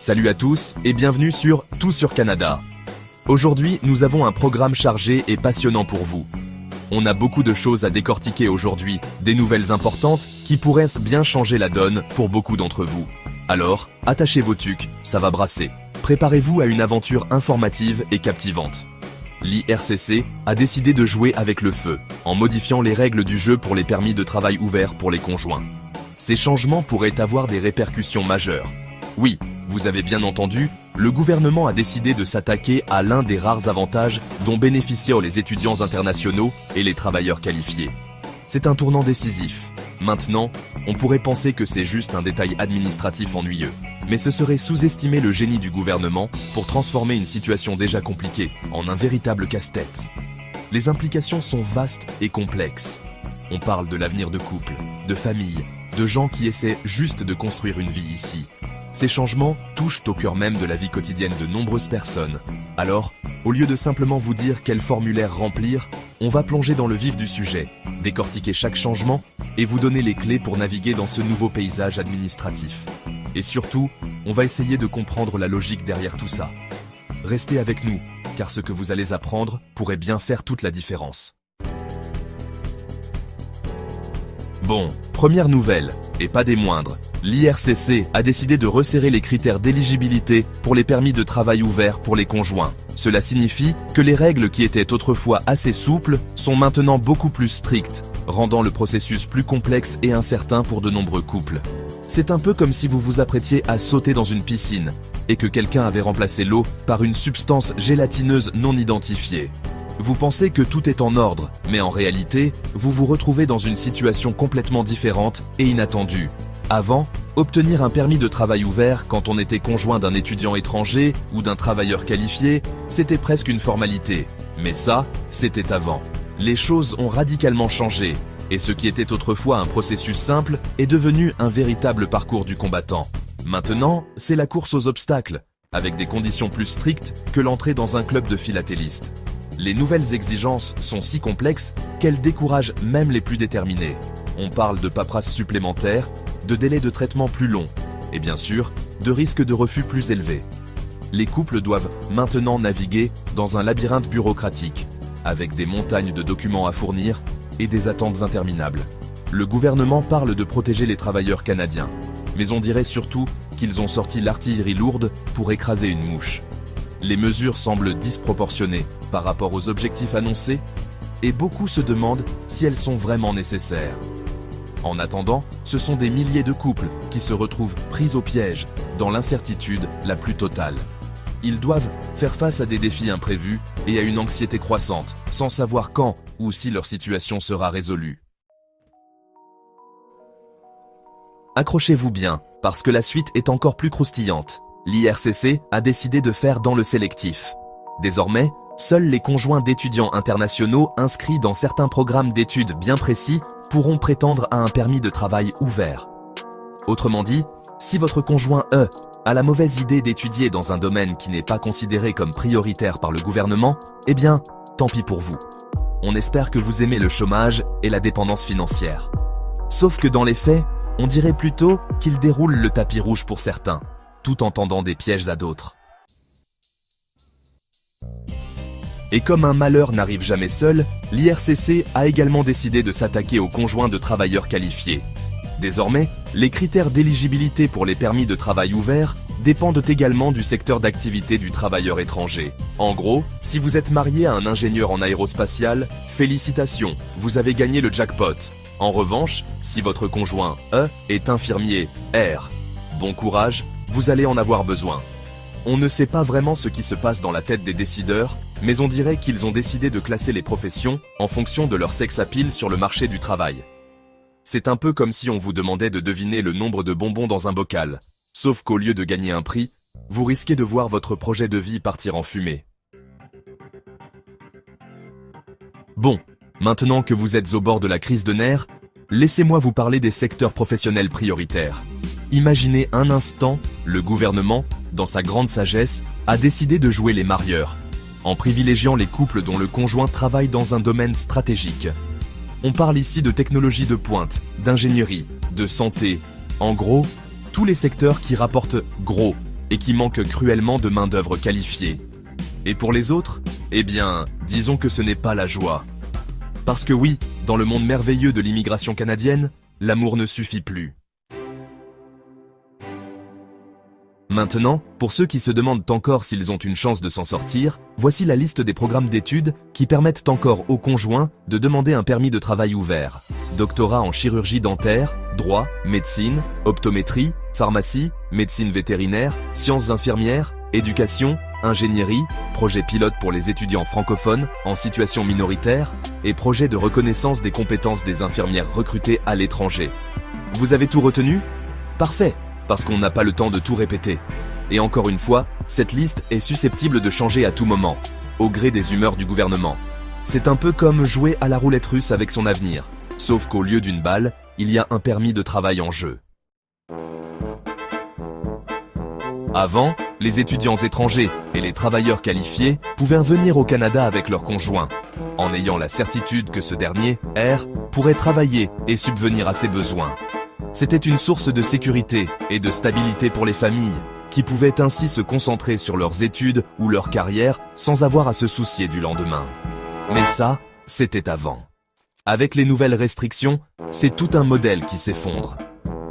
Salut à tous et bienvenue sur Tout sur Canada. Aujourd'hui, nous avons un programme chargé et passionnant pour vous. On a beaucoup de choses à décortiquer aujourd'hui, des nouvelles importantes qui pourraient bien changer la donne pour beaucoup d'entre vous. Alors, attachez vos tuques, ça va brasser. Préparez-vous à une aventure informative et captivante. L'IRCC a décidé de jouer avec le feu, en modifiant les règles du jeu pour les permis de travail ouverts pour les conjoints. Ces changements pourraient avoir des répercussions majeures. Oui, vous avez bien entendu, le gouvernement a décidé de s'attaquer à l'un des rares avantages dont bénéficient les étudiants internationaux et les travailleurs qualifiés. C'est un tournant décisif. Maintenant, on pourrait penser que c'est juste un détail administratif ennuyeux. Mais ce serait sous-estimer le génie du gouvernement pour transformer une situation déjà compliquée en un véritable casse-tête. Les implications sont vastes et complexes. On parle de l'avenir de couples, de familles, de gens qui essaient juste de construire une vie ici. Ces changements touchent au cœur même de la vie quotidienne de nombreuses personnes. Alors, au lieu de simplement vous dire quel formulaire remplir, on va plonger dans le vif du sujet, décortiquer chaque changement et vous donner les clés pour naviguer dans ce nouveau paysage administratif. Et surtout, on va essayer de comprendre la logique derrière tout ça. Restez avec nous, car ce que vous allez apprendre pourrait bien faire toute la différence. Bon, première nouvelle, et pas des moindres. L'IRCC a décidé de resserrer les critères d'éligibilité pour les permis de travail ouverts pour les conjoints. Cela signifie que les règles qui étaient autrefois assez souples sont maintenant beaucoup plus strictes, rendant le processus plus complexe et incertain pour de nombreux couples. C'est un peu comme si vous vous apprêtiez à sauter dans une piscine et que quelqu'un avait remplacé l'eau par une substance gélatineuse non identifiée. Vous pensez que tout est en ordre, mais en réalité, vous vous retrouvez dans une situation complètement différente et inattendue. Avant, obtenir un permis de travail ouvert quand on était conjoint d'un étudiant étranger ou d'un travailleur qualifié, c'était presque une formalité. Mais ça, c'était avant. Les choses ont radicalement changé, et ce qui était autrefois un processus simple est devenu un véritable parcours du combattant. Maintenant, c'est la course aux obstacles, avec des conditions plus strictes que l'entrée dans un club de philatélistes. Les nouvelles exigences sont si complexes qu'elles découragent même les plus déterminés. On parle de paperasse supplémentaire, de délais de traitement plus longs, et bien sûr, de risques de refus plus élevés. Les couples doivent maintenant naviguer dans un labyrinthe bureaucratique, avec des montagnes de documents à fournir et des attentes interminables. Le gouvernement parle de protéger les travailleurs canadiens, mais on dirait surtout qu'ils ont sorti l'artillerie lourde pour écraser une mouche. Les mesures semblent disproportionnées par rapport aux objectifs annoncés, et beaucoup se demandent si elles sont vraiment nécessaires. En attendant, ce sont des milliers de couples qui se retrouvent pris au piège, dans l'incertitude la plus totale. Ils doivent faire face à des défis imprévus et à une anxiété croissante, sans savoir quand ou si leur situation sera résolue. Accrochez-vous bien, parce que la suite est encore plus croustillante. L'IRCC a décidé de faire dans le sélectif. Désormais, seuls les conjoints d'étudiants internationaux inscrits dans certains programmes d'études bien précis pourront prétendre à un permis de travail ouvert. Autrement dit, si votre conjoint a la mauvaise idée d'étudier dans un domaine qui n'est pas considéré comme prioritaire par le gouvernement, eh bien, tant pis pour vous. On espère que vous aimez le chômage et la dépendance financière. Sauf que dans les faits, on dirait plutôt qu'il déroule le tapis rouge pour certains, tout en tendant des pièges à d'autres. Et comme un malheur n'arrive jamais seul, l'IRCC a également décidé de s'attaquer aux conjoints de travailleurs qualifiés. Désormais, les critères d'éligibilité pour les permis de travail ouverts dépendent également du secteur d'activité du travailleur étranger. En gros, si vous êtes marié à un ingénieur en aérospatial, félicitations, vous avez gagné le jackpot. En revanche, si votre conjoint est infirmier, bon courage, vous allez en avoir besoin. On ne sait pas vraiment ce qui se passe dans la tête des décideurs, mais on dirait qu'ils ont décidé de classer les professions en fonction de leur sex appeal sur le marché du travail. C'est un peu comme si on vous demandait de deviner le nombre de bonbons dans un bocal. Sauf qu'au lieu de gagner un prix, vous risquez de voir votre projet de vie partir en fumée. Bon, maintenant que vous êtes au bord de la crise de nerfs, laissez-moi vous parler des secteurs professionnels prioritaires. Imaginez un instant, le gouvernement, dans sa grande sagesse, a décidé de jouer les marieurs, en privilégiant les couples dont le conjoint travaille dans un domaine stratégique. On parle ici de technologie de pointe, d'ingénierie, de santé, en gros, tous les secteurs qui rapportent gros et qui manquent cruellement de main-d'œuvre qualifiée. Et pour les autres, eh bien, disons que ce n'est pas la joie. Parce que oui, dans le monde merveilleux de l'immigration canadienne, l'amour ne suffit plus. Maintenant, pour ceux qui se demandent encore s'ils ont une chance de s'en sortir, voici la liste des programmes d'études qui permettent encore aux conjoints de demander un permis de travail ouvert. Doctorat en chirurgie dentaire, droit, médecine, optométrie, pharmacie, médecine vétérinaire, sciences infirmières, éducation, ingénierie, projet pilote pour les étudiants francophones en situation minoritaire et projet de reconnaissance des compétences des infirmières recrutées à l'étranger. Vous avez tout retenu? Parfait, parce qu'on n'a pas le temps de tout répéter. Et encore une fois, cette liste est susceptible de changer à tout moment, au gré des humeurs du gouvernement. C'est un peu comme jouer à la roulette russe avec son avenir, sauf qu'au lieu d'une balle, il y a un permis de travail en jeu. Avant, les étudiants étrangers et les travailleurs qualifiés pouvaient venir au Canada avec leur conjoint, en ayant la certitude que ce dernier, R, pourrait travailler et subvenir à ses besoins. C'était une source de sécurité et de stabilité pour les familles, qui pouvaient ainsi se concentrer sur leurs études ou leur carrière sans avoir à se soucier du lendemain. Mais ça, c'était avant. Avec les nouvelles restrictions, c'est tout un modèle qui s'effondre.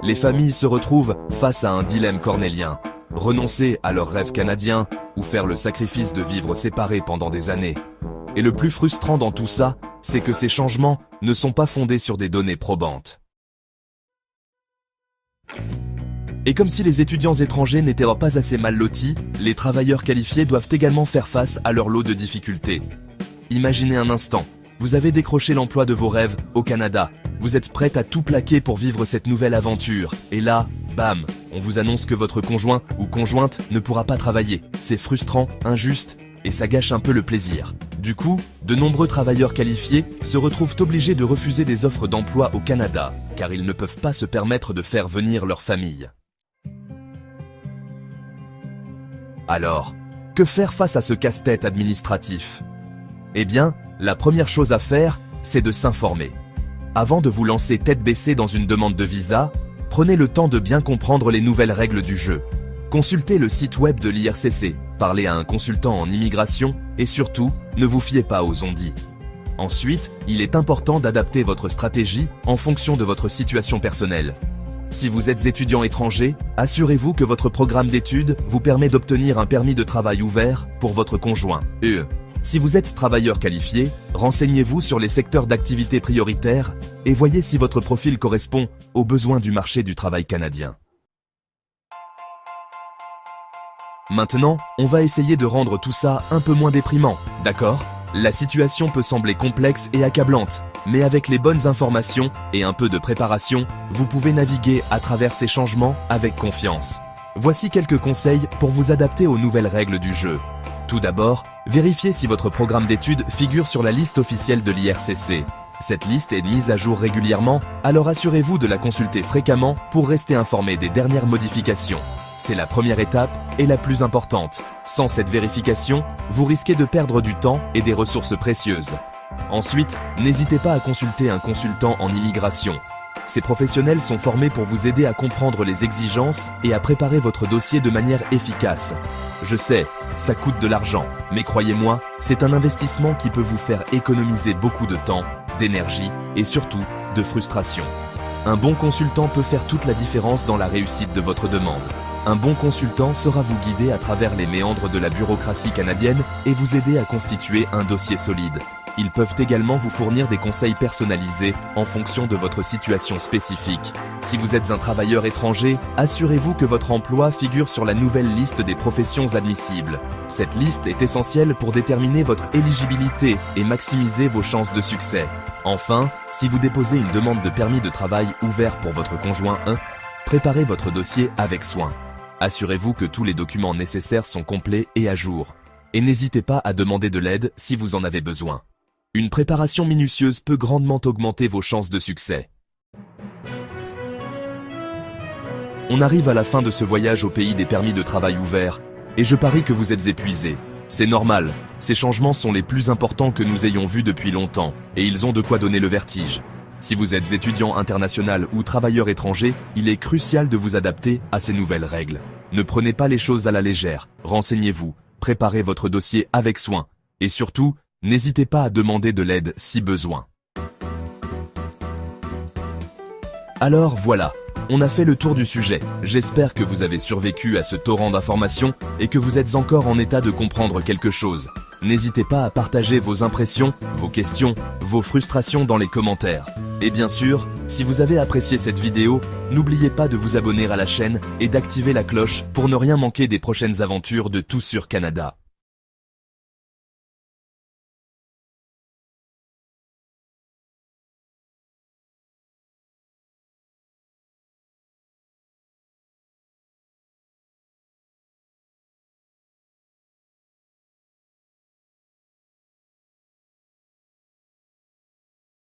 Les familles se retrouvent face à un dilemme cornélien. Renoncer à leur rêve canadien ou faire le sacrifice de vivre séparés pendant des années. Et le plus frustrant dans tout ça, c'est que ces changements ne sont pas fondés sur des données probantes. Et comme si les étudiants étrangers n'étaient pas assez mal lotis, les travailleurs qualifiés doivent également faire face à leur lot de difficultés. Imaginez un instant, vous avez décroché l'emploi de vos rêves au Canada, vous êtes prête à tout plaquer pour vivre cette nouvelle aventure, et là, bam, on vous annonce que votre conjoint ou conjointe ne pourra pas travailler. C'est frustrant, injuste, et ça gâche un peu le plaisir. Du coup, de nombreux travailleurs qualifiés se retrouvent obligés de refuser des offres d'emploi au Canada, car ils ne peuvent pas se permettre de faire venir leur famille. Alors, que faire face à ce casse-tête administratif? Eh bien, la première chose à faire, c'est de s'informer. Avant de vous lancer tête baissée dans une demande de visa, prenez le temps de bien comprendre les nouvelles règles du jeu. Consultez le site web de l'IRCC, parlez à un consultant en immigration et surtout, ne vous fiez pas aux on-dit. Ensuite, il est important d'adapter votre stratégie en fonction de votre situation personnelle. Si vous êtes étudiant étranger, assurez-vous que votre programme d'études vous permet d'obtenir un permis de travail ouvert pour votre conjoint. Si vous êtes travailleur qualifié, renseignez-vous sur les secteurs d'activité prioritaires et voyez si votre profil correspond aux besoins du marché du travail canadien. Maintenant, on va essayer de rendre tout ça un peu moins déprimant, d'accord? La situation peut sembler complexe et accablante, mais avec les bonnes informations et un peu de préparation, vous pouvez naviguer à travers ces changements avec confiance. Voici quelques conseils pour vous adapter aux nouvelles règles du jeu. Tout d'abord, vérifiez si votre programme d'études figure sur la liste officielle de l'IRCC. Cette liste est mise à jour régulièrement, alors assurez-vous de la consulter fréquemment pour rester informé des dernières modifications. C'est la première étape et la plus importante. Sans cette vérification, vous risquez de perdre du temps et des ressources précieuses. Ensuite, n'hésitez pas à consulter un consultant en immigration. Ces professionnels sont formés pour vous aider à comprendre les exigences et à préparer votre dossier de manière efficace. Je sais, ça coûte de l'argent, mais croyez-moi, c'est un investissement qui peut vous faire économiser beaucoup de temps, d'énergie et surtout de frustration. Un bon consultant peut faire toute la différence dans la réussite de votre demande. Un bon consultant saura vous guider à travers les méandres de la bureaucratie canadienne et vous aider à constituer un dossier solide. Ils peuvent également vous fournir des conseils personnalisés en fonction de votre situation spécifique. Si vous êtes un travailleur étranger, assurez-vous que votre emploi figure sur la nouvelle liste des professions admissibles. Cette liste est essentielle pour déterminer votre éligibilité et maximiser vos chances de succès. Enfin, si vous déposez une demande de permis de travail ouvert pour votre conjoint, préparez votre dossier avec soin. Assurez-vous que tous les documents nécessaires sont complets et à jour. Et n'hésitez pas à demander de l'aide si vous en avez besoin. Une préparation minutieuse peut grandement augmenter vos chances de succès. On arrive à la fin de ce voyage au pays des permis de travail ouverts, et je parie que vous êtes épuisés. C'est normal, ces changements sont les plus importants que nous ayons vus depuis longtemps, et ils ont de quoi donner le vertige. Si vous êtes étudiant international ou travailleur étranger, il est crucial de vous adapter à ces nouvelles règles. Ne prenez pas les choses à la légère, renseignez-vous, préparez votre dossier avec soin, et surtout, n'hésitez pas à demander de l'aide si besoin. Alors voilà, on a fait le tour du sujet. J'espère que vous avez survécu à ce torrent d'informations et que vous êtes encore en état de comprendre quelque chose. N'hésitez pas à partager vos impressions, vos questions, vos frustrations dans les commentaires. Et bien sûr, si vous avez apprécié cette vidéo, n'oubliez pas de vous abonner à la chaîne et d'activer la cloche pour ne rien manquer des prochaines aventures de Tout sur Canada.